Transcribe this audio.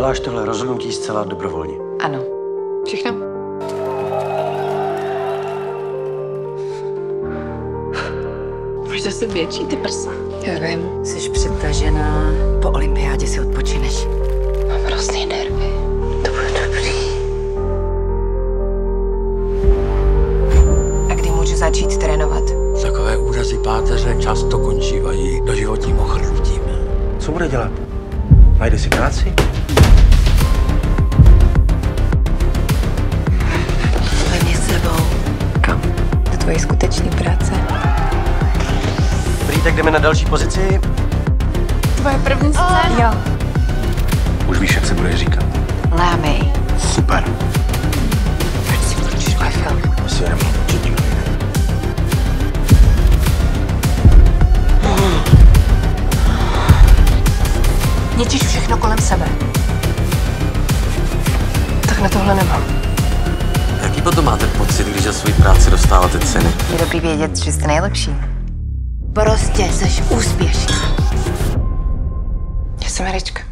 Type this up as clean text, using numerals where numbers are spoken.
Děláš tohle rozhodnutí zcela dobrovolně? Ano. Všechno? Máš zase větší ty prsa. Já vím. Jsi přetažená. Po olympiádě si odpočineš. Mám hrozný nervy. To bude dobrý. A kdy můžu začít trénovat? Takové úrazy páteře často končívají doživotním ochrnutím. Co bude dělat? Najde si práci? Vem s sebou. Kam? Do tvojí skutečné práce. Dobrý, tak jdeme na další pozici. Tvoje první scéna? Jo. Už víš, jak se bude říkat. Lámej. Super. Proč si točíš můj film? Asi nemohu točit nikdo jiný. Ničíš všechno kolem sebe. Tak na tohle nemám. Jaký potom máte pocit, když za svou práci dostáváte ceny? Je dobrý vědět, že jste nejlepší. Prostě jsi úspěšná. Já jsem herečka.